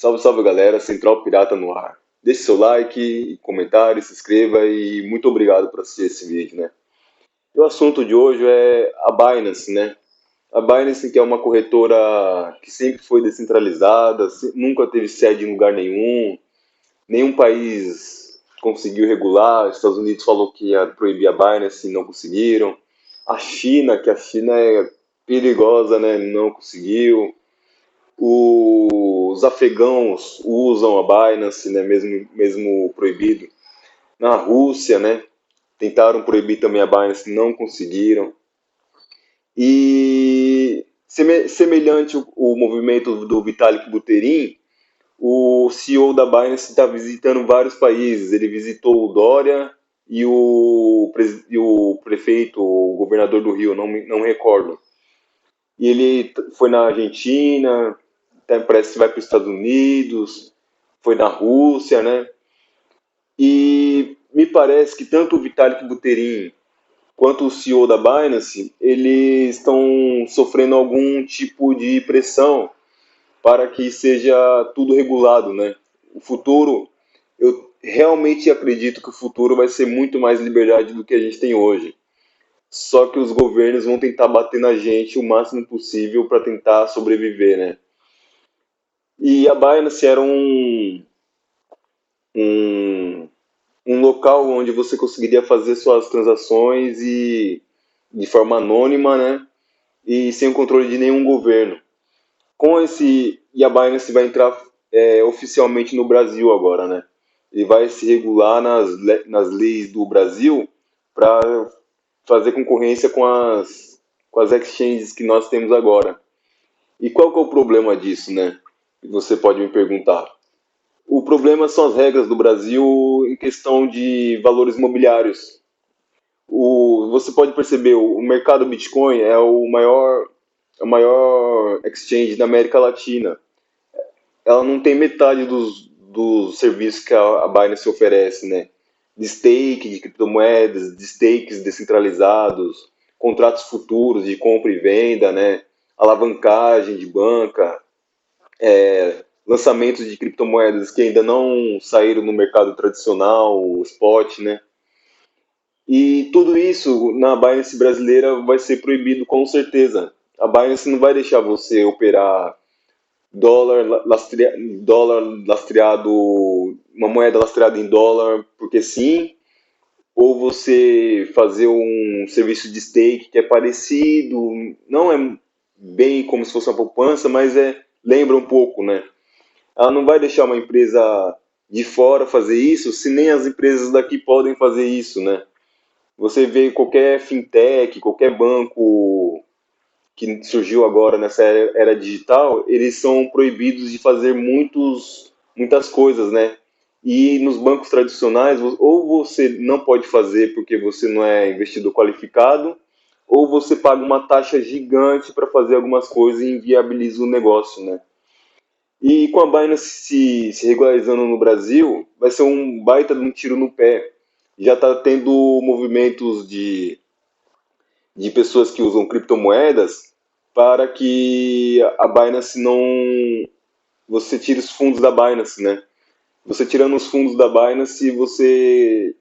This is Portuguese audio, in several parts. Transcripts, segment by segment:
Salve, salve galera, Central Pirata no ar. Deixe seu like, comentário, se inscreva e muito obrigado por assistir esse vídeo, né? E o assunto de hoje é a Binance, né? A Binance, que é uma corretora que sempre foi descentralizada, nunca teve sede em lugar nenhum país conseguiu regular. Os Estados Unidos falou que ia proibir a Binance e não conseguiram. A China, que a China é perigosa, né? Não conseguiu. Os afegãos usam a Binance, né, mesmo proibido. Na Rússia, né, tentaram proibir também a Binance, não conseguiram. E semelhante o movimento do Vitalik Buterin, o CEO da Binance está visitando vários países. Ele visitou o Dória e o prefeito, o governador do Rio, não recordo. E ele foi na Argentina, até parece que vai para os Estados Unidos, foi na Rússia, né? E me parece que tanto o Vitalik Buterin quanto o CEO da Binance, eles estão sofrendo algum tipo de pressão para que seja tudo regulado, né? O futuro, eu realmente acredito que o futuro vai ser muito mais liberdade do que a gente tem hoje. Só que os governos vão tentar bater na gente o máximo possível para tentar sobreviver, né? E a Binance era um, um local onde você conseguiria fazer suas transações e de forma anônima, né? E sem o controle de nenhum governo. E a Binance vai entrar oficialmente no Brasil agora, né? Ele vai se regular nas leis do Brasil para fazer concorrência com as exchanges que nós temos agora. E qual que é o problema disso, né? Você pode me perguntar. O problema são as regras do Brasil em questão de valores imobiliários. Você pode perceber, o mercado Bitcoin é a maior exchange da América Latina. Ela não tem metade dos serviços que a Binance oferece, né? De stake, de criptomoedas, de stakes descentralizados, contratos futuros de compra e venda, né? Alavancagem de banca, lançamentos de criptomoedas que ainda não saíram no mercado tradicional, o spot, né? E tudo isso na Binance brasileira vai ser proibido com certeza. A Binance não vai deixar você operar dólar lastreado, uma moeda lastreada em dólar, porque sim, ou você fazer um serviço de stake que é parecido, não é bem como se fosse uma poupança, mas lembra um pouco, né? Ela não vai deixar uma empresa de fora fazer isso, se nem as empresas daqui podem fazer isso, né? Você vê qualquer fintech, qualquer banco que surgiu agora nessa era digital, eles são proibidos de fazer muitas coisas, né? E nos bancos tradicionais, ou você não pode fazer porque você não é investidor qualificado, ou você paga uma taxa gigante para fazer algumas coisas e inviabiliza o negócio, né? E com a Binance se regularizando no Brasil, vai ser um baita de um tiro no pé. Já está tendo movimentos de pessoas que usam criptomoedas para que a Binance não. Você tire os fundos da Binance, né? Você tirando os fundos da Binance, você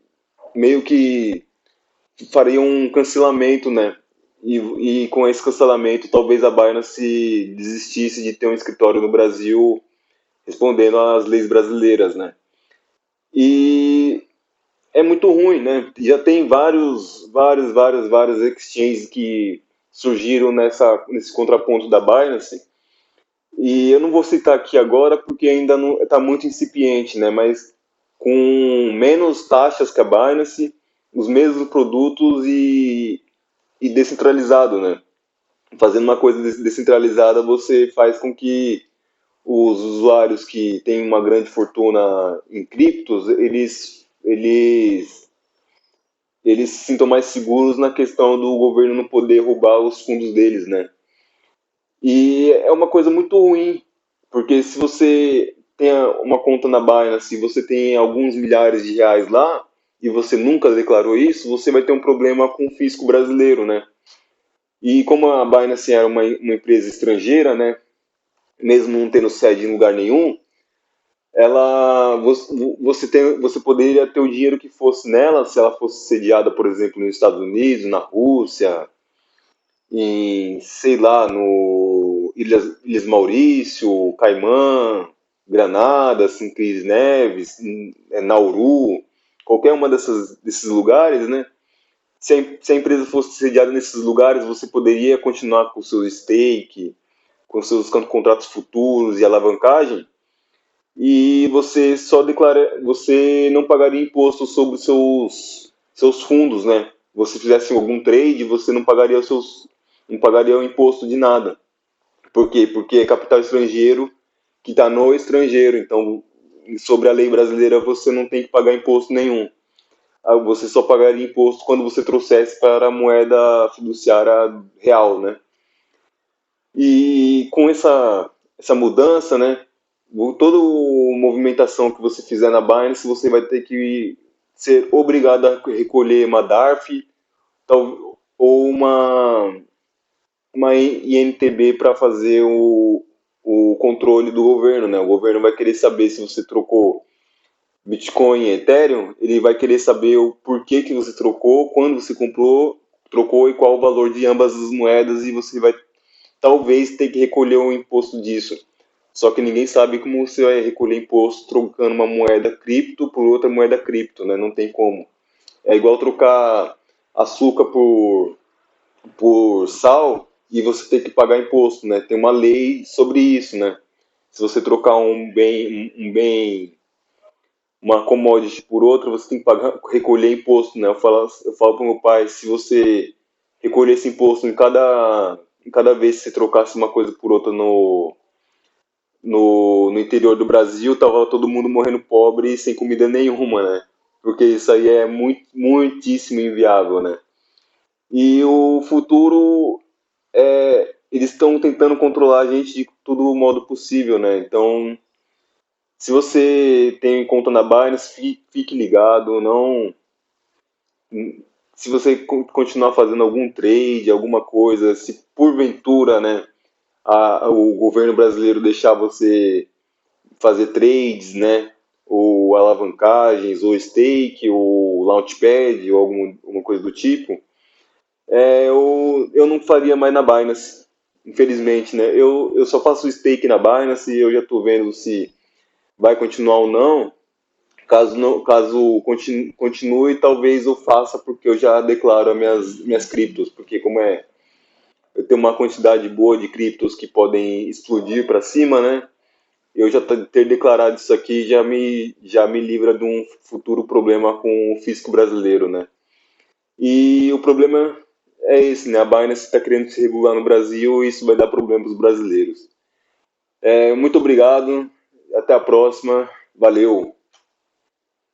meio que faria um cancelamento, né? E com esse cancelamento, talvez a Binance desistisse de ter um escritório no Brasil respondendo às leis brasileiras, né? E é muito ruim, né? Já tem vários exchanges que surgiram nesse contraponto da Binance. E eu não vou citar aqui agora porque ainda não está muito incipiente, né? Mas com menos taxas que a Binance, os mesmos produtos e descentralizado, né? Fazendo uma coisa descentralizada, você faz com que os usuários que têm uma grande fortuna em criptos, eles se sintam mais seguros na questão do governo não poder roubar os fundos deles, né? E é uma coisa muito ruim, porque se você tem uma conta na Binance, se você tem alguns milhares de reais lá, e você nunca declarou isso, você vai ter um problema com o fisco brasileiro, né? E como a Binance era uma empresa estrangeira, né? Mesmo não tendo sede em lugar nenhum, você poderia ter o dinheiro que fosse nela, se ela fosse sediada, por exemplo, nos Estados Unidos, na Rússia, em, sei lá, no Ilhas Maurício, Caimã, Granada, São Cris Neves, Nauru, qualquer uma desses lugares, né? Se a empresa fosse sediada nesses lugares, você poderia continuar com o seu stake, com seus contratos futuros e alavancagem, e você não pagaria imposto sobre os seus fundos, né? Você fizesse algum trade, você não pagaria o imposto de nada. Por quê? Porque é capital estrangeiro que está no estrangeiro. Então, sobre a lei brasileira, você não tem que pagar imposto nenhum. Você só pagaria imposto quando você trouxesse para a moeda fiduciária real, né? E com essa mudança, né, toda a movimentação que você fizer na Binance, você vai ter que ser obrigado a recolher uma DARF ou uma INTB para fazer o controle do governo, né? O governo vai querer saber se você trocou Bitcoin e Ethereum, ele vai querer saber o porquê que você trocou, quando você comprou, trocou e qual o valor de ambas as moedas, e você vai talvez ter que recolher o imposto disso. Só que ninguém sabe como você vai recolher imposto trocando uma moeda cripto por outra moeda cripto, né? Não tem como. É igual trocar açúcar por sal e você ter que pagar imposto, né? Tem uma lei sobre isso, né? Se você trocar uma commodity por outra, você tem que recolher imposto, né? Eu falo para o meu pai, se você recolher esse imposto em cada vez que você trocasse uma coisa por outra no interior do Brasil, tava todo mundo morrendo pobre e sem comida nenhuma, né? Porque isso aí é muitíssimo inviável, né? E o futuro, eles estão tentando controlar a gente de todo modo possível, né? Então, se você tem conta na Binance, fique ligado, não. Se você continuar fazendo algum trade, alguma coisa, se porventura, né, o governo brasileiro deixar você fazer trades, né, ou alavancagens, ou stake, ou launchpad, ou alguma coisa do tipo, eu não faria mais na Binance, infelizmente, né? Eu só faço stake na Binance e eu já estou vendo se vai continuar ou não. Caso não, caso continue, talvez eu faça porque eu já declaro as minhas criptos, porque eu tenho uma quantidade boa de criptos que podem explodir para cima, né? Eu já ter declarado isso aqui já me livra de um futuro problema com o fisco brasileiro, né? E o problema é esse, né? A Binance está querendo se regular no Brasil e isso vai dar problema para os brasileiros. Muito obrigado, até a próxima, valeu!